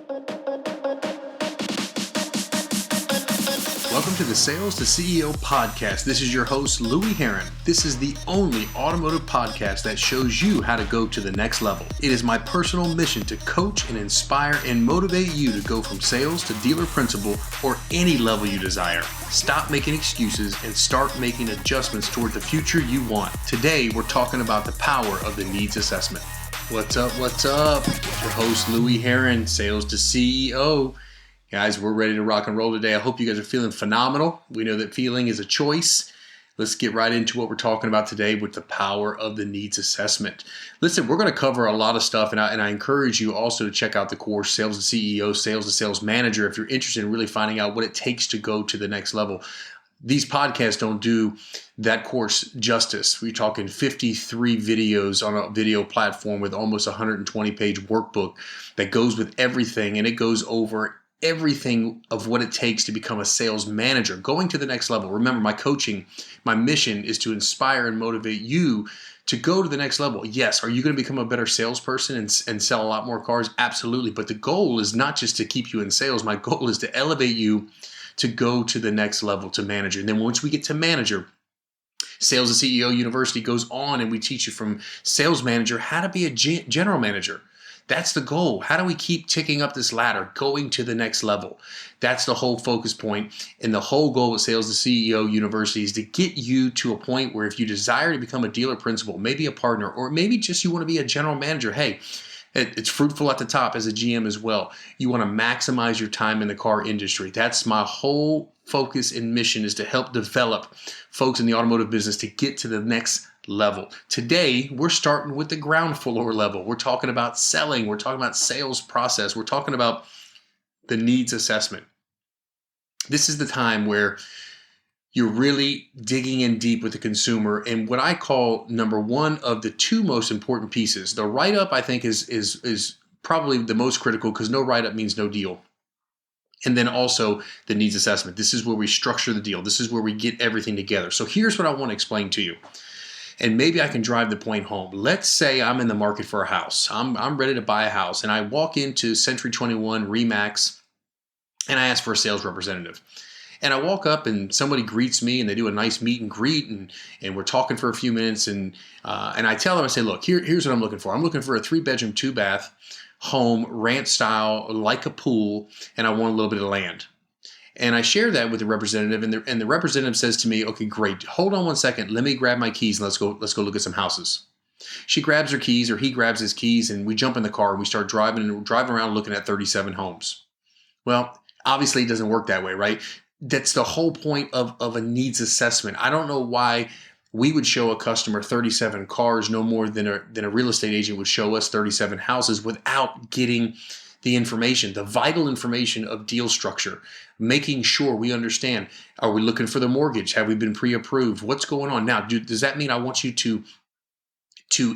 Welcome to the Sales to CEO podcast. This is your host, Louis Heron. This is the only automotive podcast that shows you how to go to the next level. It is my personal mission to coach and inspire and motivate you to go from sales to dealer principal or any level you desire. Stop making excuses and start making adjustments toward the future you want. Today, we're talking about the power of the needs assessment. What's up? Your host, Louis Heron, Sales to CEO. Guys, we're ready to rock and roll today. I hope you guys are feeling phenomenal. We know that feeling is a choice. Let's get right into what we're talking about today with the power of the needs assessment. Listen, we're going to cover a lot of stuff, and I encourage you also to check out the course, Sales to CEO, Sales to Sales Manager, if you're interested in really finding out what it takes to go to the next level. These podcasts don't do that course justice. We're talking 53 videos on a video platform with almost 120-page workbook that goes with everything, and it goes over everything of what it takes to become a sales manager, going to the next level. Remember, my mission is to inspire and motivate you to go to the next level. Yes, are you going to become a better salesperson and sell a lot more cars? Absolutely. But the goal is not just to keep you in sales. My goal is to elevate you to go to the next level, to manager. And then once we get to manager, Sales to CEO University goes on and we teach you from sales manager how to be a general manager. That's the goal. How do we keep ticking up this ladder, going to the next level? That's the whole focus point. And the whole goal of Sales to CEO University is to get you to a point where if you desire to become a dealer principal, maybe a partner, or maybe just you want to be a general manager, hey, it's fruitful at the top as a GM as well. You want to maximize your time in the car industry. That's my whole focus and mission, is to help develop folks in the automotive business to get to the next level. Today, we're starting with the ground floor level. We're talking about selling. We're talking about sales process. We're talking about the needs assessment. This is the time where you're really digging in deep with the consumer. And what I call number one of the two most important pieces, the write-up, I think is probably the most critical, because no write-up means no deal. And then also the needs assessment. This is where we structure the deal. This is where we get everything together. So here's what I want to explain to you. And maybe I can drive the point home. Let's say I'm in the market for a house. I'm ready to buy a house. And I walk into Century 21 Remax and I ask for a sales representative. And I walk up and somebody greets me and they do a nice meet and greet and we're talking for a few minutes. And I tell them, I say, look, here's what I'm looking for. I'm looking for a 3-bedroom, 2-bath home, ranch style, like a pool, and I want a little bit of land. And I share that with the representative, and the representative says to me, okay, great, hold on one second, let me grab my keys and let's go look at some houses. She grabs her keys, or he grabs his keys, and we jump in the car and we start driving around looking at 37 homes. Well, obviously it doesn't work that way, right? That's the whole point of a needs assessment. I don't know why we would show a customer 37 cars no more than a real estate agent would show us 37 houses without getting the information, the vital information of deal structure, making sure we understand, are we looking for the mortgage? Have we been pre-approved? What's going on? Now, does that mean I want you to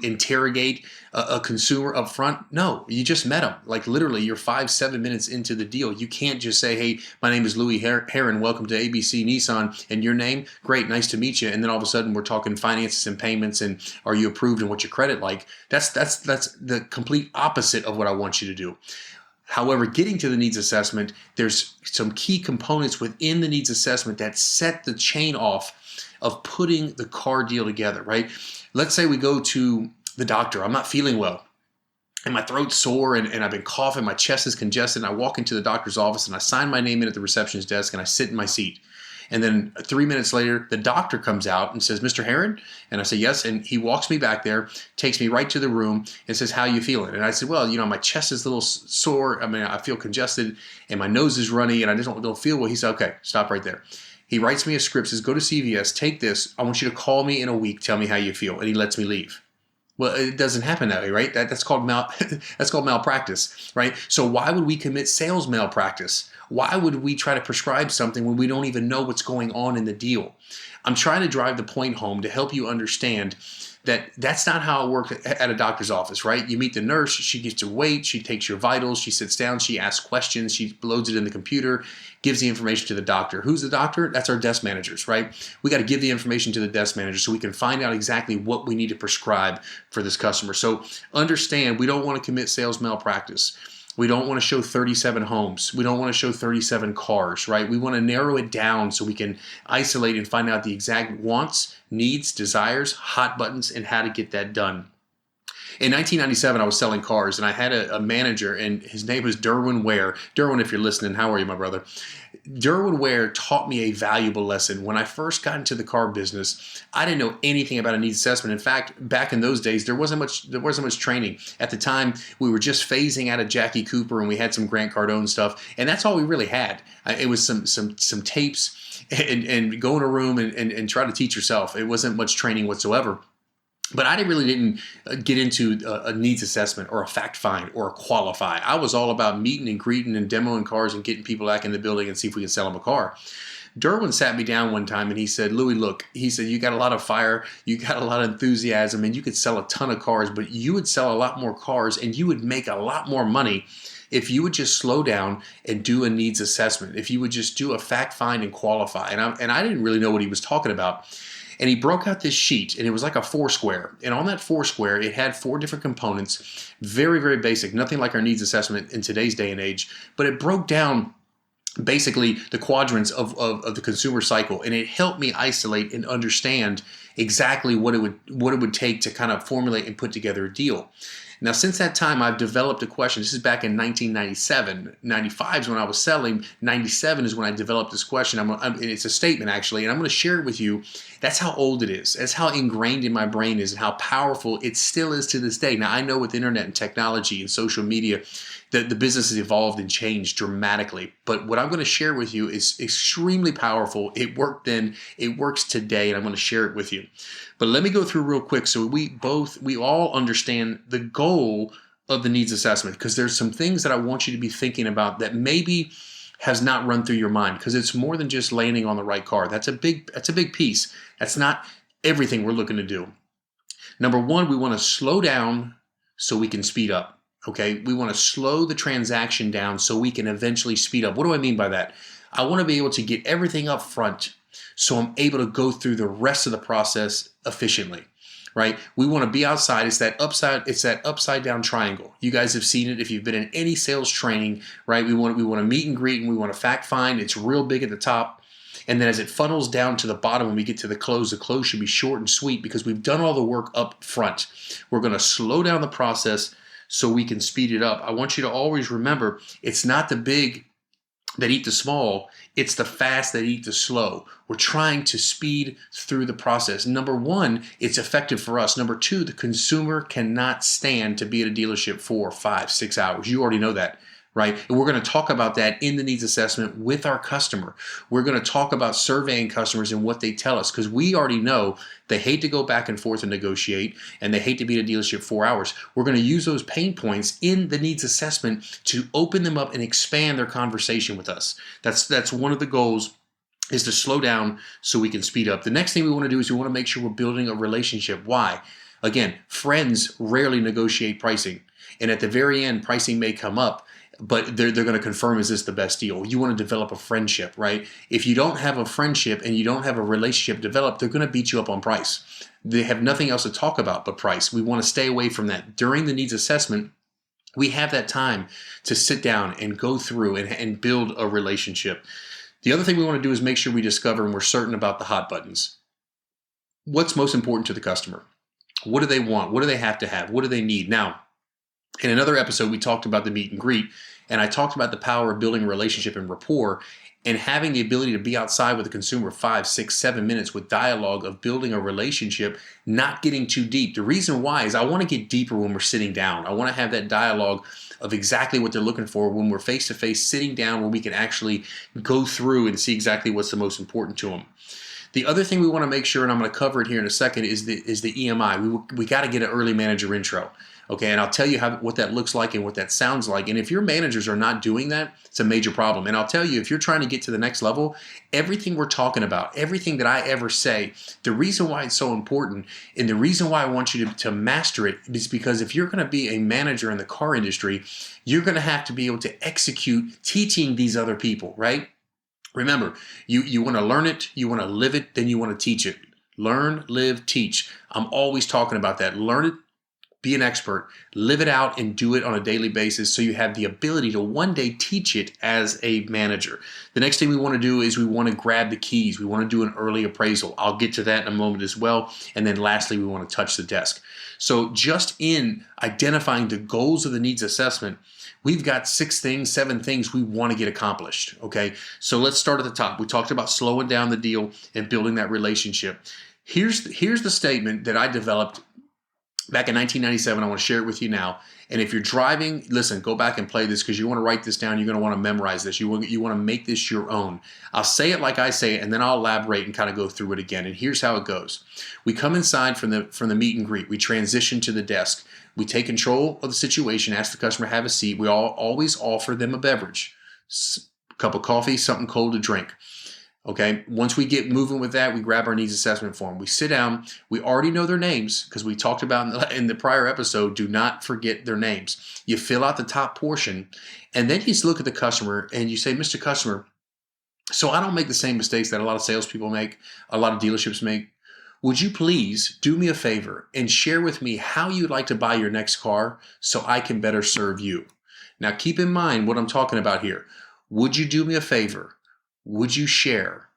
interrogate a consumer up front? No, you just met them. Like literally, you're 5-7 minutes into the deal. You can't just say, hey, my name is Louis Heron. Welcome to ABC Nissan. And your name? Great, nice to meet you. And then all of a sudden, we're talking finances and payments and are you approved and what's your credit like? That's the complete opposite of what I want you to do. However, getting to the needs assessment, there's some key components within the needs assessment that set the chain off of putting the car deal together, right? Let's say we go to the doctor. I'm not feeling well and my throat's sore and I've been coughing. My chest is congested. And I walk into the doctor's office and I sign my name in at the receptionist desk and I sit in my seat. And then 3 minutes later, the doctor comes out and says, Mr. Heron? And I say, yes. And he walks me back there, takes me right to the room and says, how you feeling? And I said, well, my chest is a little sore. I mean, I feel congested and my nose is runny and I just don't feel well. He said, okay, stop right there. He writes me a script, says, go to CVS, take this. I want you to call me in a week. Tell me how you feel. And he lets me leave. Well, it doesn't happen that way, right? That's called malpractice, right? So why would we commit sales malpractice? Why would we try to prescribe something when we don't even know what's going on in the deal? I'm trying to drive the point home to help you understand that that's not how it works at a doctor's office, right? You meet the nurse, she gets your weight, she takes your vitals, she sits down, she asks questions, she loads it in the computer, gives the information to the doctor. Who's the doctor? That's our desk managers, right? We got to give the information to the desk manager so we can find out exactly what we need to prescribe for this customer. So understand, we don't want to commit sales malpractice. We don't want to show 37 homes. We don't want to show 37 cars, right? We want to narrow it down so we can isolate and find out the exact wants, needs, desires, hot buttons, and how to get that done. In 1997, I was selling cars, and I had a manager, and his name was Derwin Ware. Derwin, if you're listening, how are you, my brother? Derwin Ware taught me a valuable lesson. When I first got into the car business, I didn't know anything about a needs assessment. In fact, back in those days, there wasn't much training. At the time, we were just phasing out of Jackie Cooper, and we had some Grant Cardone stuff, and that's all we really had. It was some tapes and go in a room and try to teach yourself. It wasn't much training whatsoever. But I didn't get into a needs assessment or a fact find or a qualify. I was all about meeting and greeting and demoing cars and getting people back in the building and see if we can sell them a car. Derwin sat me down one time and he said, Louis, look, he said, you got a lot of fire, you got a lot of enthusiasm, and you could sell a ton of cars, but you would sell a lot more cars and you would make a lot more money if you would just slow down and do a needs assessment, if you would just do a fact find and qualify. And I didn't really know what he was talking about. And he broke out this sheet, and it was like a 4-square. And on that 4-square, it had 4 different components, very, very basic, nothing like our needs assessment in today's day and age. But it broke down basically the quadrants of the consumer cycle, and it helped me isolate and understand exactly what it would take to kind of formulate and put together a deal. Now, since that time, I've developed a question. This is back in 1997. 95 is when I was selling. 97 is when I developed this question. It's a statement, actually, and I'm going to share it with you. That's how old it is. That's how ingrained in my brain is and how powerful it still is to this day. Now, I know with the internet and technology and social media, the business has evolved and changed dramatically. But what I'm going to share with you is extremely powerful. It worked then, it works today, and I'm going to share it with you. But let me go through real quick so we all understand the goal of the needs assessment, because there's some things that I want you to be thinking about that maybe has not run through your mind, because it's more than just landing on the right car. That's a big piece. That's not everything we're looking to do. Number one, we want to slow down so we can speed up. Okay, we want to slow the transaction down so we can eventually speed up. What do I mean by that? I want to be able to get everything up front so I'm able to go through the rest of the process efficiently, right? We want to be outside. It's that upside down triangle. You guys have seen it if you've been in any sales training, right? We want to meet and greet, and we want to fact find. It's real big at the top. And then as it funnels down to the bottom, when we get to the close should be short and sweet because we've done all the work up front. We're going to slow down the process so we can speed it up. I want you to always remember, it's not the big that eat the small, it's the fast that eat the slow. We're trying to speed through the process. Number one, it's effective for us. Number two, the consumer cannot stand to be at a dealership 4, 5, 6 hours. You already know that, right? And we're going to talk about that in the needs assessment with our customer. We're going to talk about surveying customers and what they tell us, because we already know they hate to go back and forth and negotiate, and they hate to be at a dealership 4 hours. We're going to use those pain points in the needs assessment to open them up and expand their conversation with us. That's one of the goals, is to slow down so we can speed up. The next thing we want to do is we want to make sure we're building a relationship. Why? Again, friends rarely negotiate pricing. And at the very end, pricing may come up, but they're going to confirm, is this the best deal? You want to develop a friendship, right? If you don't have a friendship and you don't have a relationship developed, they're going to beat you up on price. They have nothing else to talk about but price. We want to stay away from that. During the needs assessment, we have that time to sit down and go through and build a relationship. The other thing we want to do is make sure we discover and we're certain about the hot buttons. What's most important to the customer? What do they want? What do they have to have? What do they need? Now, in another episode, we talked about the meet and greet, and I talked about the power of building a relationship and rapport and having the ability to be outside with the consumer 5, 6, 7 minutes with dialogue of building a relationship, not getting too deep. The reason why is I want to get deeper when we're sitting down. I want to have that dialogue of exactly what they're looking for when we're face-to-face sitting down, where we can actually go through and see exactly what's the most important to them. The other thing we want to make sure, and I'm going to cover it here in a second, is the EMI. We got to get an early manager intro. Okay, and I'll tell you what that looks like and what that sounds like. And if your managers are not doing that, it's a major problem. And I'll tell you, if you're trying to get to the next level, everything we're talking about, everything that I ever say, the reason why it's so important and the reason why I want you to master it is because if you're going to be a manager in the car industry, you're going to have to be able to execute teaching these other people, right? Remember, you want to learn it, you want to live it, then you want to teach it. Learn, live, teach. I'm always talking about that. Learn it, be an expert, live it out, and do it on a daily basis so you have the ability to one day teach it as a manager. The next thing we want to do is we want to grab the keys. We want to do an early appraisal. I'll get to that in a moment as well. And then lastly, we want to touch the desk. So just in identifying the goals of the needs assessment, we've got 7 things we want to get accomplished, okay? So let's start at the top. We talked about slowing down the deal and building that relationship. Here's the statement that I developed back in 1997. I want to share it with you now. And if you're driving, listen, go back and play this because you want to write this down. You're going to want to memorize this. You want to make this your own. I'll say it like I say it, and then I'll elaborate and kind of go through it again. And here's how it goes. We come inside from the meet and greet. We transition to the desk. We take control of the situation, ask the customer to have a seat. We always offer them a beverage, a cup of coffee, something cold to drink. Okay, once we get moving with that, we grab our needs assessment form. We sit down. We already know their names because we talked about in the prior episode, do not forget their names. You fill out the top portion, and then you just look at the customer and you say, Mr. Customer, so I don't make the same mistakes that a lot of salespeople make, a lot of dealerships make. Would you please do me a favor and share with me how you'd like to buy your next car so I can better serve you? Now, keep in mind what I'm talking about here. Would you do me a favor? Would you share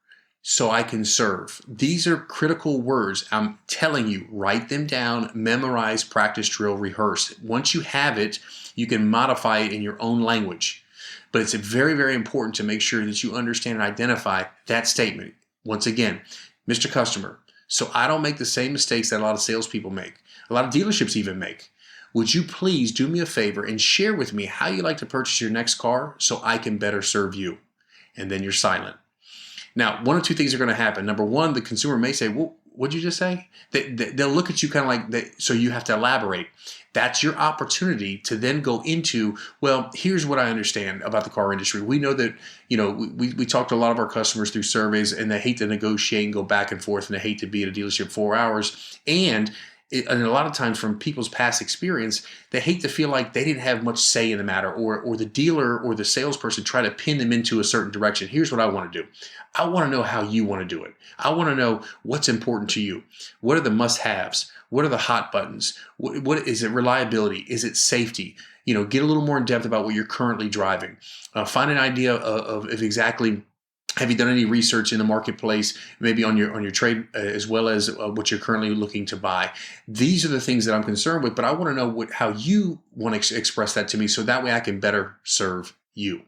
so I can serve? These are critical words. I'm telling you, write them down, memorize, practice, drill, rehearse. Once you have it, you can modify it in your own language. But it's very, very important to make sure that you understand and identify that statement. Once again, Mr. Customer, so I don't make the same mistakes that a lot of salespeople make, a lot of dealerships even make. Would you please do me a favor and share with me how you like to purchase your next car so I can better serve you? And then you're silent. Now, one of two things are going to happen. Number one, the consumer may say, well, what'd you just say? They'll look at you kind of like, so you have to elaborate. That's your opportunity to then go into, well, here's what I understand about the car industry. We know that, we talk to a lot of our customers through surveys, and they hate to negotiate and go back and forth, and they hate to be at a dealership 4 hours. And a lot of times from people's past experience, they hate to feel like they didn't have much say in the matter, or the dealer or the salesperson try to pin them into a certain direction. Here's what I want to do. I want to know how you want to do it. I want to know what's important to you. What are the must-haves? What are the hot buttons? What is it? Reliability? Is it safety? Get a little more in depth about what you're currently driving. Find an idea of exactly. Have you done any research in the marketplace, maybe on your trade, as well as what you're currently looking to buy? These are the things that I'm concerned with, but I want to know how you want to express that to me, so that way I can better serve you.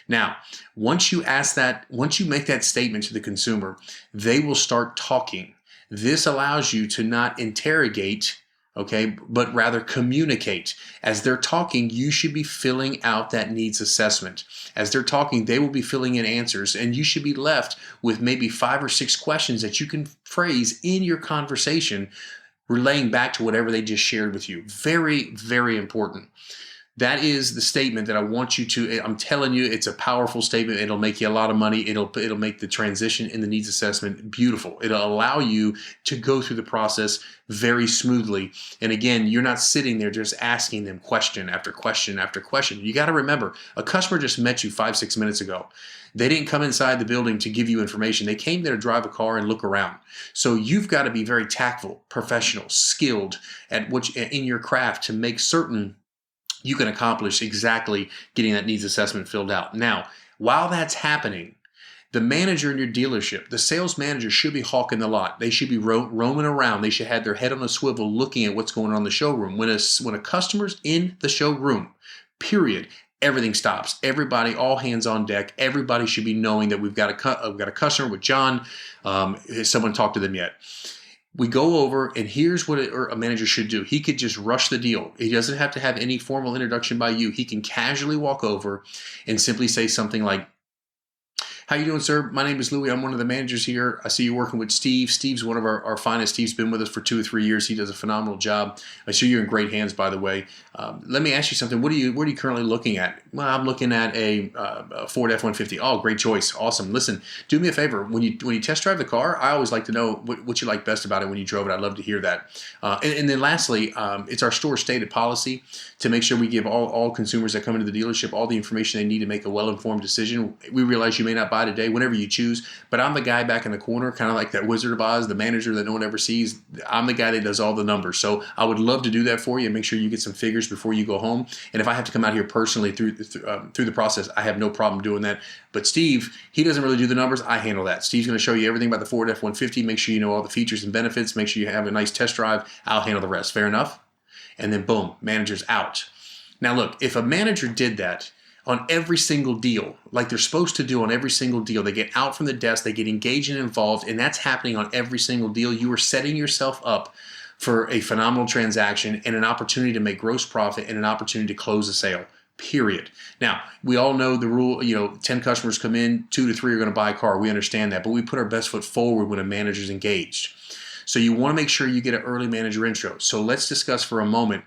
Now, once you make that statement to the consumer, they will start talking. This allows you to not interrogate, okay, but rather communicate. As they're talking, you should be filling out that needs assessment. As they're talking, they will be filling in answers, and you should be left with maybe 5 or 6 questions that you can phrase in your conversation, relaying back to whatever they just shared with you. Very, very important. That is the statement that I want you to. I'm telling you, it's a powerful statement. It'll make you a lot of money. It'll make the transition in the needs assessment beautiful. It'll allow you to go through the process very smoothly. And again, you're not sitting there just asking them question after question after question. You got to remember, a customer just met you 5-6 minutes ago. They didn't come inside the building to give you information. They came there to drive a car and look around. So you've got to be very tactful, professional, skilled in your craft to make certain you can accomplish exactly getting that needs assessment filled out. Now, while that's happening, the manager in your dealership, the sales manager, should be hawking the lot. They should be roaming around. They should have their head on a swivel looking at what's going on in the showroom. When a customer's in the showroom, period, everything stops. Everybody, all hands on deck. Everybody should be knowing that we've got a customer with John. Has someone talked to them yet? We go over, and here's what a manager should do. He could just rush the deal. He doesn't have to have any formal introduction by you. He can casually walk over and simply say something like, how you doing, sir? My name is Louie. I'm one of the managers here. I see you're working with Steve. Steve's one of our finest. Steve's been with us for 2 or 3 years. He does a phenomenal job. I see you're in great hands, by the way. Let me ask you something. What are you currently looking at? Well, I'm looking at a Ford F-150. Oh, great choice. Awesome. Listen, do me a favor. When you test drive the car, I always like to know what you like best about it when you drove it. I'd love to hear that. And then lastly, it's our store stated policy to make sure we give all consumers that come into the dealership all the information they need to make a well-informed decision. We realize you may not buy by today, whenever you choose. But I'm the guy back in the corner, kind of like that Wizard of Oz, the manager that no one ever sees. I'm the guy that does all the numbers. So I would love to do that for you and make sure you get some figures before you go home. And if I have to come out here personally through the process, I have no problem doing that. But Steve, he doesn't really do the numbers. I handle that. Steve's going to show you everything about the Ford F-150. Make sure you know all the features and benefits. Make sure you have a nice test drive. I'll handle the rest. Fair enough? And then boom, manager's out. Now look, if a manager did that on every single deal, like they're supposed to do on every single deal, they get out from the desk, they get engaged and involved, and that's happening on every single deal, you are setting yourself up for a phenomenal transaction and an opportunity to make gross profit and an opportunity to close a sale. Period. Now, we all know the rule, 10 customers come in, 2 to 3 are going to buy a car. We understand that, but we put our best foot forward when a manager's engaged. So you want to make sure you get an early manager intro. So let's discuss for a moment,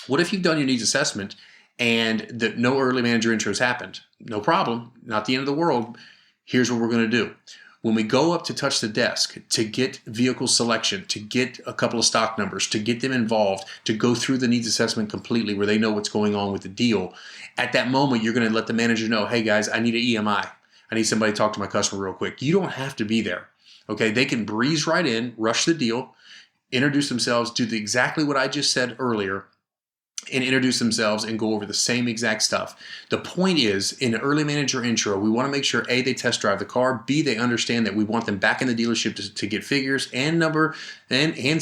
what if you've done your needs assessment and no early manager intros happened? No problem. Not the end of the world. Here's what we're going to do. When we go up to touch the desk to get vehicle selection, to get a couple of stock numbers, to get them involved, to go through the needs assessment completely where they know what's going on with the deal, at that moment, you're going to let the manager know, hey guys, I need an EMI. I need somebody to talk to my customer real quick. You don't have to be there. Okay, they can breeze right in, rush the deal, introduce themselves, do exactly what I just said earlier, and introduce themselves and go over the same exact stuff. The point is, in an early manager intro, we want to make sure A, they test drive the car, B, they understand that we want them back in the dealership to get figures, and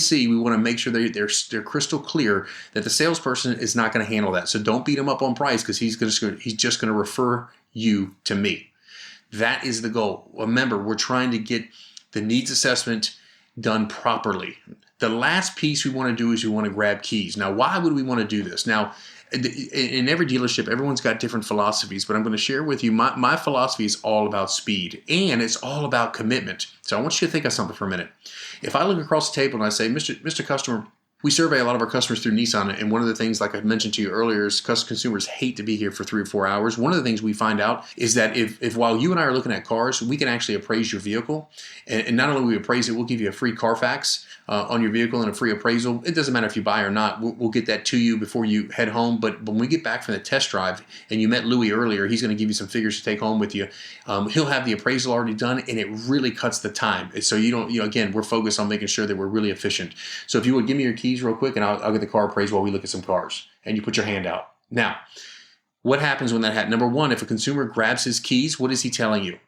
C, we want to make sure they're crystal clear that the salesperson is not going to handle that. So don't beat them up on price because he's just going to refer you to me. That is the goal. Remember, we're trying to get the needs assessment done properly. The last piece we want to do is we want to grab keys. Now, why would we want to do this? Now, in every dealership, everyone's got different philosophies, but I'm going to share with you my philosophy is all about speed, and it's all about commitment. So I want you to think of something for a minute. If I look across the table and I say, Mr. Customer, we survey a lot of our customers through Nissan, and one of the things, like I mentioned to you earlier, is consumers hate to be here for 3 or 4 hours. One of the things we find out is that if while you and I are looking at cars, we can actually appraise your vehicle, and not only will we appraise it, we'll give you a free Carfax on your vehicle and a free appraisal. It doesn't matter if you buy or not. We'll get that to you before you head home. But when we get back from the test drive, and you met Louis earlier, he's going to give you some figures to take home with you. He'll have the appraisal already done, and it really cuts the time. So you don't, again, we're focused on making sure that we're really efficient. So if you would give me your keys real quick, and I'll get the car appraised while we look at some cars. And you put your hand out. Now, what happens when that happens? Number one, if a consumer grabs his keys, what is he telling you?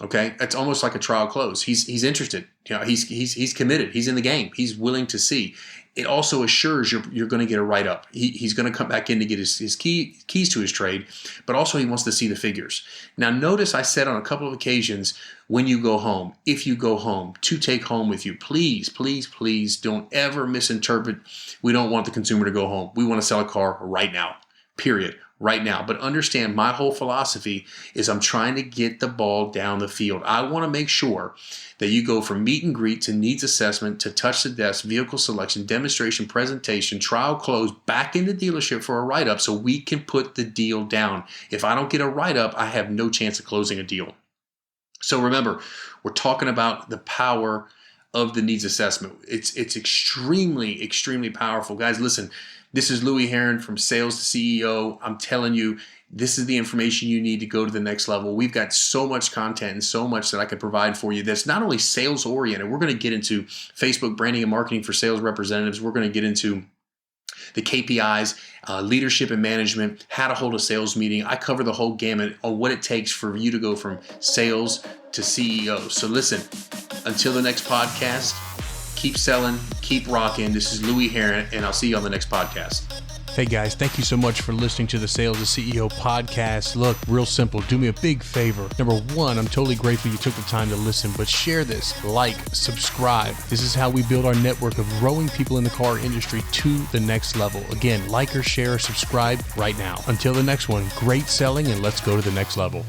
Okay, it's almost like a trial close. He's interested. He's committed. He's in the game. He's willing to see. It also assures you're going to get a write-up. He's going to come back in to get his keys to his trade, but also he wants to see the figures. Now, notice I said on a couple of occasions, when you go home, if you go home, to take home with you, please, please, please don't ever misinterpret. We don't want the consumer to go home. We want to sell a car right now, period. Right now. But understand, my whole philosophy is I'm trying to get the ball down the field. I want to make sure that you go from meet and greet to needs assessment to touch the desk, vehicle selection, demonstration, presentation, trial close, back in the dealership for a write-up so we can put the deal down. If I don't get a write-up, I have no chance of closing a deal. So remember, we're talking about the power of the needs assessment. It's extremely, extremely powerful. Guys, listen, this is Louis Heron from Sales to CEO. I'm telling you, this is the information you need to go to the next level. We've got so much content and so much that I can provide for you that's not only sales oriented. We're going to get into Facebook branding and marketing for sales representatives. We're going to get into the KPIs, leadership and management, how to hold a sales meeting. I cover the whole gamut on what it takes for you to go from sales to CEO. So listen, until the next podcast, keep selling, keep rocking. This is Louis Heron, and I'll see you on the next podcast. Hey guys, thank you so much for listening to the Sales to CEO podcast. Look, real simple. Do me a big favor. Number one, I'm totally grateful you took the time to listen, but share this, like, subscribe. This is how we build our network of growing people in the car industry to the next level. Again, like or share or subscribe right now. Until the next one, great selling, and let's go to the next level.